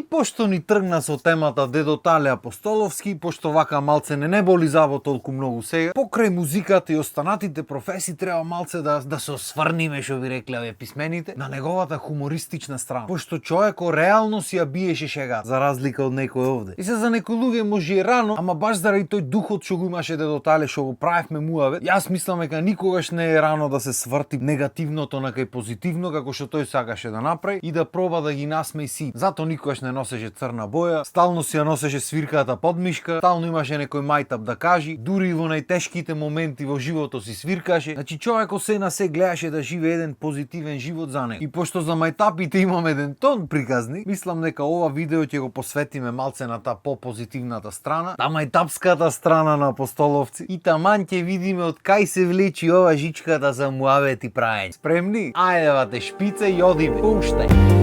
И пошто ни тргна со темата Дедо Тале Апостоловски, пошто вака малце не боли заво толку многу сега, покрај музиката и останатите професии треба малце да се осврниме, што ви рекле овие писмените, на неговата хумористична страна. Пошто човеко реално си ја биеше шега, за разлика од некој овде. И се за некои луѓе може и рано, ама баш заради тој духот што го имаше Дедо Тале, што го правевме муавет, јас мислам дека никогаш не е рано да се сврти негативното на кај позитивно, како што тој сакаше да направи и да проба да ги насмеи си. Зато никогаш не носеше црна боја, стално си ја носеше свирката под мишка, стално имаше некој мајтап да кажи, дури и во најтешките моменти во животот си свиркаше. Значи човекот се на се гледаше да живее еден позитивен живот за него. И пошто за мајтапите имаме еден тон приказни, мислам дека ова видео ќе го посветиме малце на таа по-позитивната страна, та мајтапската страна на Апостоловци. И таман ќе видиме од кај се влечи ова жичката за муавет и праење. Спремни? Ајде вате шпице и одиме. Пуштај!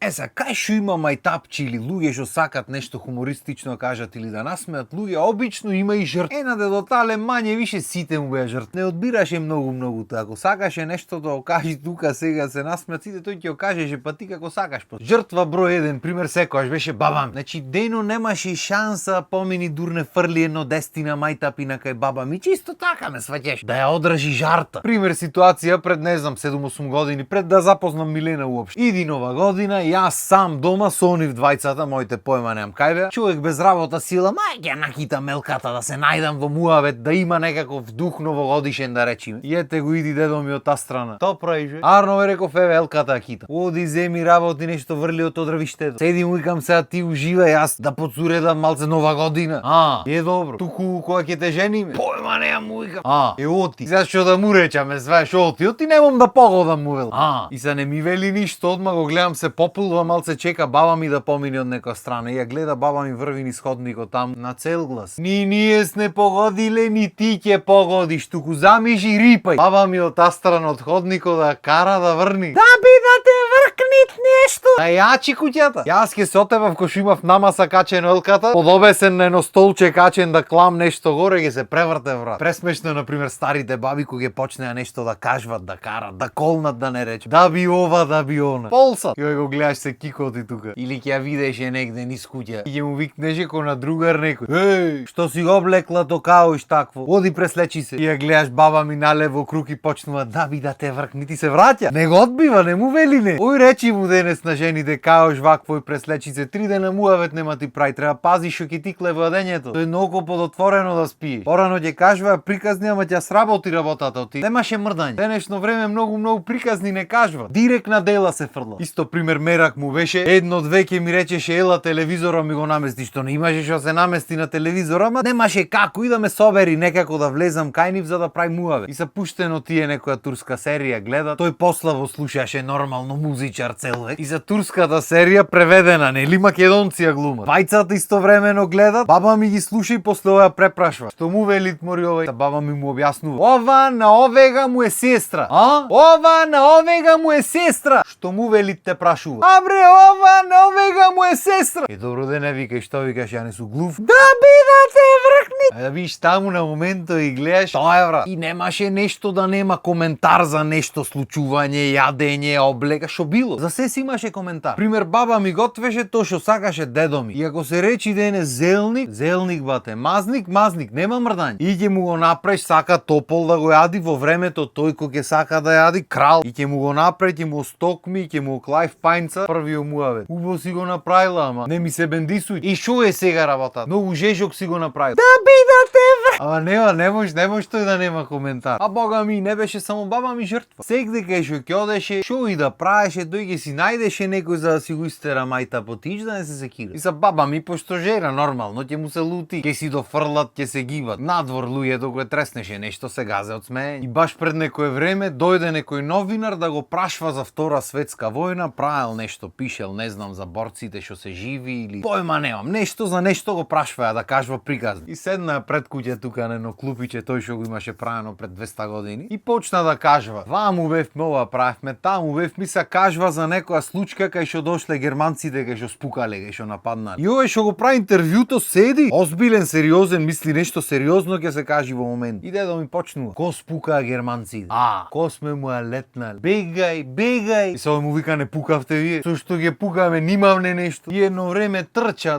Са, кај шо има мајтапчи или луѓе што сакат нешто хумористично да кажат или да насмеат луѓе, обично има и жртви. На Дедо Тале мање више сите му беа жртви. Не одбираше многу. Ако сакаше нешто да го кажи тука сега се насмеат сите, тој ќе го кажеше па ти како сакаш. Жртва број 1, пример секогаш беше баба ми. Значи Дено немаше шанса помини дурне фрли едно 10 мајтапи на кај баба ми, чисто така ме сваќаш. Да ја одржи жарта. Пример ситуација пред 7-8 години, пред да запознам Милена уопште. Иди нова година, јас сам дома со онив двајцата, моите поема немам кај беа. Човек без работа сила, ќе накита мелката да се најдам во муавет, да има некаков дух новогодишен да речиме. И ете го иди дедо ми од таа страна. Тоа правише. Арно ме реков еве елката кита. Оди земи работи нешто врли од одрвиштето. Седи му викам сега ти уживај, јас да подсуредам малце нова година. Е добро. Туку кога ќе те жениме. Поема немам му викам. Оти. Сега што да му речаме, све што оти немам да погодам му вел. И се не ми вели ништо, одма го гледам се попилва малце чека баба ми да помине од некоја страна. Ја гледа баба ми врви низ ходникот там на цел глас. Ние сме погодиле, ни ти ќе погодиш, туку замижи рипај. Баба ми од таа страна од ходникот да кара да врни. Да би да те вркнит нешто. Да јачи куќата. Јас ќе се отебав кој што имав намаса качено елката, подобесен на едно столче качен да клам нешто горе, ќе се преврте врат. Пресмешно на пример старите баби кои ќе почнеа нешто да кажват, да карат, да колнат да не рече. Да би ова, да би она. Полсат. Јој го гледаш се кикоти тука. Или ќе ја видеше негде низ куќа. И ќе му викнеше ко на другар некој. Еј, што си облекла токао и штакво? Оди преслечи се. И ја гледаш баба ми налево круг и почнува да би да те вркни, ти се враќа. Не го одбива, не му вели не. Ој речи му денес на жените каош вакво и преслечи се. 3 дена муавет нема ти прави, треба пази што ќе ти кле во одењето. Тој многу подотворено да спиеш. Порано ќе кажува приказни, ама ќе сработи работата од ти. Немаше мрдање. Денешно време многу приказни не кажува. Директ на дела се фрла. Исто пример мерак му беше, едно-две ќе ми речеше ела телевизорот ми го намести, што не имаше што се намести на телевизорот, ама немаше како и да ме собери некако да влезам кај нив за да прави муаве. И се пуштено тие некоја турска серија гледа, тој пославо слушаше нормално музичар цел век. И за турската серија преведена, нели македонци ја глумат. Бајцата истовремено гледат, баба ми ги слуша и после ова препрашва. Што му велит мори овој? Баба ми му објаснува. Ова на овега му е сестра. Ова на овега му е сестра. Што му велит те прашува. Абре, ова на овега му е сестра. Добро дене, викај, што викаш, ја не су глув? Да би да те вркни. Да биш таму на моментот и гледаш, тоа е врат. И немаше нешто да нема коментар за нешто случување, јадење, облека, што било. За се си имаше коментар. Пример, баба ми готвеше тоа што сакаше дедо ми. И ако се речи дене зелник бате, мазник, нема мрдање. И ќе му го направиш, сака топол да го јади во времето, тој кој ќе сака да јади крал. И ќе му го направи, ќе му стокми, ќе му клај пајнца, првиот муавет. Убаво си го направила, ама не ми се бендисуј. И шо е сега работа? Многу жежок си го направил. Да би да те ама не може тој да нема коментар. А бога ми, не беше само баба ми жртва. Секде кај што ќе одеше, шо и да правеше, тој ќе си најдеше некој за да си го истера мајта потич да не се секира. И са баба ми пошто жера нормално, ќе му се лути, ќе си дофрлат, ќе се гибат. Надвор луѓето кога треснеше нешто се газе од смеење. И баш пред некое време дојде некој новинар да го прашва за Втора светска војна, правил нешто, пишел, не знам, за борците што се живи или појма немам. Нешто за нешто го прашваја да кажува приказни. И седна пред куќа тука на едно клупиче, тој што го имаше правено пред 200 години и почна да кажува. Ваму бевме ова правевме, таму бевме, се кажува кажва за некоја случка кај што дошле германците кај што спукале, кај што нападнале. И овој што го прави интервјуто седи, озбилен, сериозен, мисли нешто сериозно ќе се кажи во момент. И дедо ми почнува. Ко спукаа германците? Ко сме му ја летнали? Бегај. И се овој му вика, не пукавте вие. Со што ќе пукаме, нимавне нешто. И едно време трча.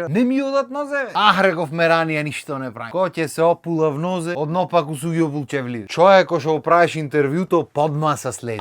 Не ми одат нозе. Реков Меранија ништо не прави. Ко ќе се опула в нозе, однопаку су ги обулчевли. Човек што го правиш интервјуто, подмаса след.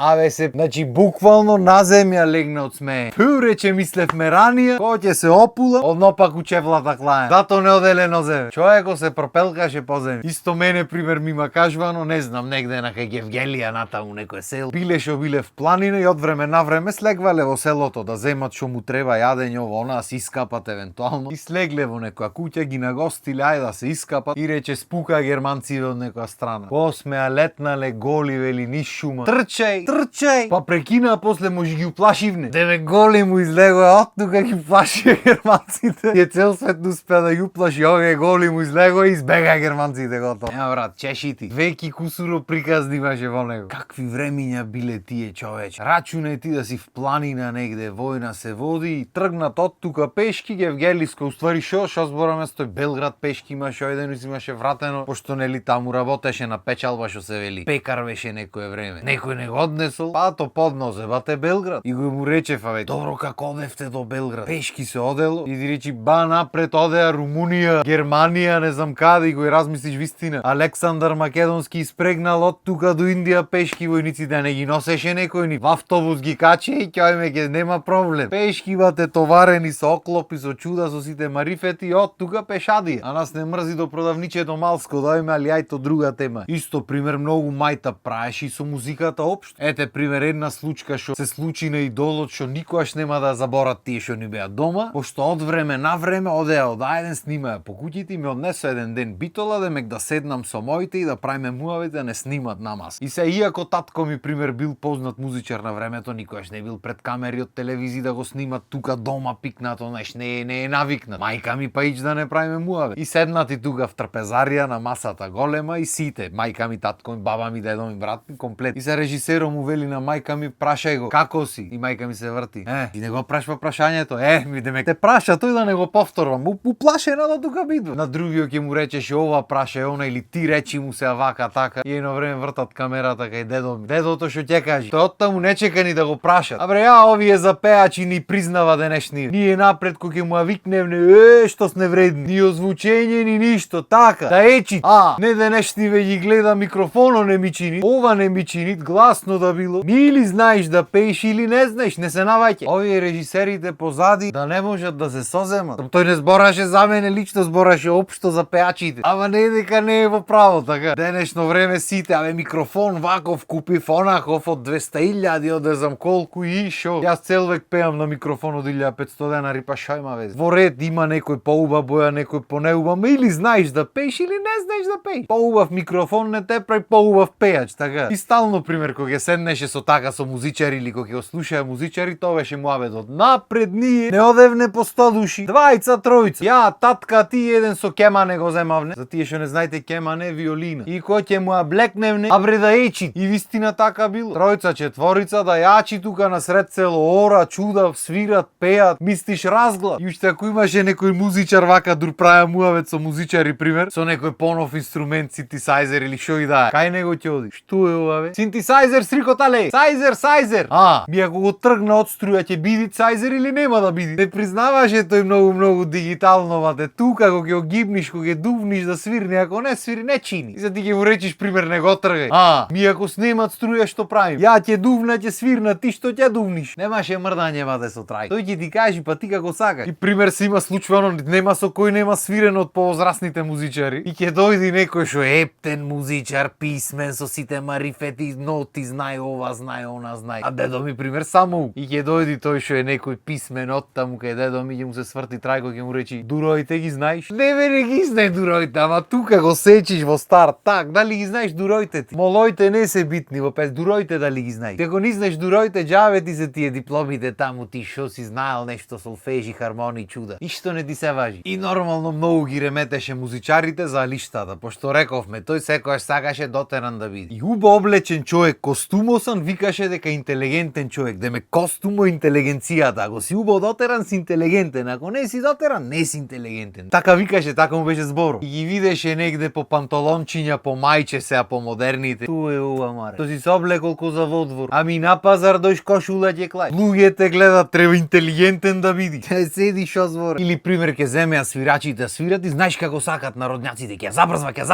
Значи буквално на земја легна од смеј. Рече мислев Меранија, ко ќе се опула, однопаку чевлата клаен. Зато не оделе нозе. Човеко се пропелкаше по земја. Исто мене пример ми ма кажвано, не знам, негде на кај Гевгелија натаму некој сел. Биле в планина и од време на време слегвале во селото да земат што му треба јадење, она се искапат евентуално. И слегле во некоја куќа, ги нагостиле ајде да се искапат и рече спука германците од некоја страна. Ко сме ја летнале голи вели ни шума. Трчај. Па прекина после може ги уплашивне. Деве голи му излегоа од тука ги плаши германците. И цел свет успеа да ги уплаши, овие голи му излегоа и избега германците готово. Брат, чешити. Веки кусуро приказни имаше во него. Какви времиња биле тие, човече. Рачунај ти да си в планина негде, војна се води и тргнат од тука пешки Гевгелиско, уствари шо збораме стој Белград пешки имаше, ојден имаше вратено, пошто нели таму работеше на печалба што се вели. Пекар беше некое време. Некој не го однесол, па то поднозе, бате Белград. И го му рече, добро како одевте до Белград. Пешки се одело и ти речи напред одеа Румунија, Германија, не знам каде, и го размислиш вистина. Александар Македонски испрегнал од тука до Индија пешки, војници да не ги носеше некој ни. В автобус ги каче и ќајме ке нема проблем. Пешки бате товарени со оклопи, со чуда, со сите марифети од тука пешадија. А нас не мрзи до продавничето малско, дојме, али ајто друга тема. Исто пример многу мајта праеше и со музиката општо. Ете пример една случка што се случи на идолот што никогаш нема да заборат тие што ни беа дома, пошто од време на време одеа од ајден снимаја по куќите и ми однесо еден ден битола демек да седнам со моите и да правиме муавет да не снимат намаз. И се иако татко ми пример бил познат музичар на времето, никогаш не бил пред камери од телевизија да го снимат тука дома пикнато, не е навикнат. Мајка ми па ич да не правиме муавет. И седнати тука в трпезарија на масата голема и сите, мајка ми, татко ми, баба ми, дедо ми, брат ми, комплет. И се режисерот му вели на мајка ми, прашај го, како си? И мајка ми се врти. И не го прашва прашањето. Ми демек те праша тој да не го повторувам. Уплашена до тука бидва. На другиот ќе му речеше ова прашај она или ти речи му се вака така. И едно време вртат камерата кај дедо ми. Дедото што ќе кажи. Тој оттаму не чека ни да го прашат. Овие запеачи ни признава денешни. Ние напред кој ќе му викневне, што сне вредни. Ни озвучење ни ништо, така. Да ечи. Не денешни ве ги гледа микрофоно не ми чини. Ова не ми чини, гласно да било. Ми или знаеш да пееш или не знаеш, не се наваќа. Овие режисерите позади да не можат да се соземат. Тој не збораше за мене лично, збораше општо за пеачите. Ама не дека не е во право така. Денешно време сите, микрофон ваков купив, онаков од 200.000, од не знам колку и шо. Јас цел век пеам на микрофон од 1500 денари, па шо има вез. Во ред има некој поуба боја, некој понеуба, ма или знаеш да пееш или не знаеш да пееш. Поубав микрофон не те прави поубав пеач, така. И стално пример кога ќе седнеше со музичари или кога ќе го слушаја музичари, тоа беше муабетот. Напред ние не одевне по 100 души, двајца, тројца. Ја, татка, ти еден со кемане го земавне. За тие што не знаете, кемане виолина. И кој ќе му ја блекневне, да ечи. И вистина така било. Тројца, четворица да јачи тука на сред село, ора, чуда, свират, пеат, мислиш разглад. И уште ако имаше некој музичар вака дур праја муавет со музичари пример, со некој понов инструмент, синтесајзер или шо и да е. Кај него ќе оди? Што е ова бе? Синтесајзер срикотале. Сайзер. Ми ако го тргна од струја ќе биди сайзер или нема да биди? Не признаваше тој многу дигитално вате. Тука кога ќе гибниш, кога ќе дувниш да свирне, ако не свири не чини. И за ти ќе му речиш пример не го тргај. Ми ако снимат струја што правим? Ја ќе дувна, ќе свирна, ти што ќе дувниш? Немаше мрдање вате со трај. Тој ќе ти кажи па ти како сакаш. И пример се има случајно, нема со кој нема свирено од повозрасните музичари. И ќе дојди некој што ептен музичар, писмен со сите марифети, ноти, знае ова, знае она, знае. А дедо ми пример само. И ќе дојди тој што е некој писмен од таму кај дедо ми, ќе му се сврти трајко, ќе му речи: "Дуроите ги знаеш?" Не ги знае дуроите, ама тука го сечиш во старт. Так, дали ги знаеш дуроите ти? Молоите не се битни во пес, дуроите дали ги знаеш? Ако не знаеш дуроите, џаве ти се тие дипломите таму, ти шо си знаел нешто солфежи, хармонии, чуда. И што не ти се важи. И нормално многу ги реметеше музичарите за лиштата, пошто рековме, тој секогаш сакаше дотеран да биде. И убаво облечен човек, костумосан, викаше дека интелигентен интелигентен човек, деме костумо интелигенцијата. Ако си убаво дотеран си интелигентен, ако не си дотеран не си интелигентен. Така викаше, така му беше зборот. И ги видеше негде по панталончиња, по мајче сега по модерните. Ту е ова маре. То си се облекол ко за во двор. Ами на пазар дојш кошула ќе клај. Луѓето гледат, треба интелигентен да биди. Седи шо збор. Или пример ќе земеа свирачите да свират и знаеш како сакат народњаците, ќе забрзва, ќе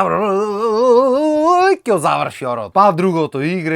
заврши орот. Па другото игра,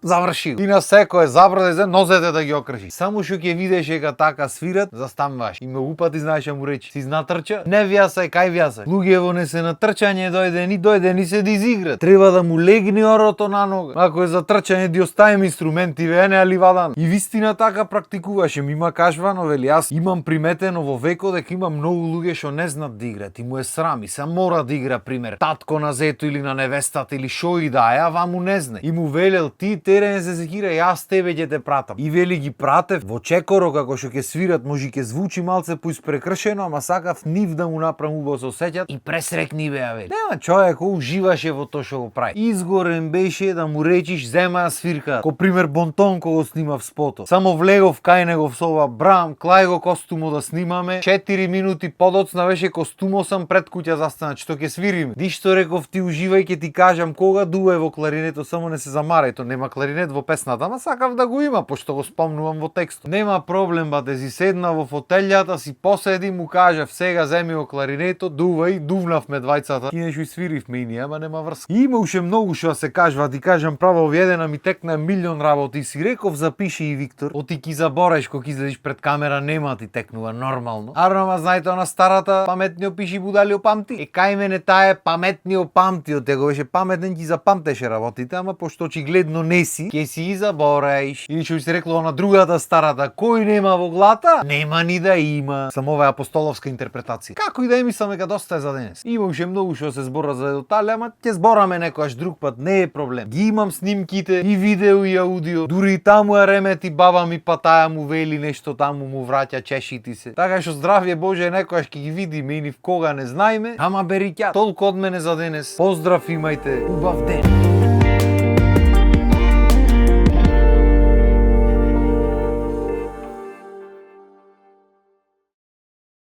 заврши. И на секој забрза нозете да ги окрши. Само што ќе видиш дека така свират, застануваш. И многу пати знаеш да му речи, си натрча, не вјасај, кај вјасај. Луѓево не се на трчање дојде ни се да изиграт. Треба да му легне орото на нога. Ако е за трчање ди оставим инструменти, не али вадан. И вистина така практикуваше. Има кажвано, вели, аз имам приметено во векот дека има многу луѓе што не знаат да играат и му е срам и се мора да игра, пример, татко на зето или на невестата или шо и да е, а вам му не знае. И му велел, ти терен се секира, јас тебе ќе те пратам. И вели ги пратев во чекоро како што ќе свират, може ќе звучи малце поиспрекршено, ама сакав нив да му направам убаво се осеќат и пресрекни беа, вели. Нема човек уживаше во тоа што го прави. Изгорен беше да му речиш зема свирка. Ко пример Бонтон кога снимав спото. Само влегов кај него со ова брам, клај го костумо да снимаме. 4 минути подоцна беше костумо сам пред куќа застана, што ќе свириме. Ди што реков ти уживај, ќе ти кажам кога дуе во кларинето, само не се замарај, то нема кларинет во песната, ама сакав да го има, пошто го спомнувам во текстот. Нема проблем, бате, си седна во фотелјата, си поседи, му кажав сега земи го кларинето, дувај, дувнавме двајцата. И нешто свиривме и ние, ама нема врска. И има уште многу што се кажува, ти кажам право оведена ми текна милион работи и си реков запиши и Виктор, оти ки забореш кога излезеш пред камера нема ти текнува нормално. Арнама знаете она старата паметнио пиши будалио памти. Е кај мене таа паметнио памти, од него беше паметен ги запамтеше работите, ама пошто очигледно не си, ќе си и забораиш. Или што се рекло на другата старата, кој нема во глата, нема ни да има. Само ова апостоловска интерпретација. Како и да е, мислам дека доста е за денес. Има уште многу што се збора за детали, ама ќе збораме некојаш друг пат, не е проблем. Ги имам снимките и видео и аудио. Дури и таму ја ремети баба ми, па таа му вели нешто таму, му враќа, чешити се. Така што здравје Боже, некојаш ќе ги видиме и ни в кога не знаеме, ама бери ќе. Толку од мене за денес. Поздрав, имајте убав ден.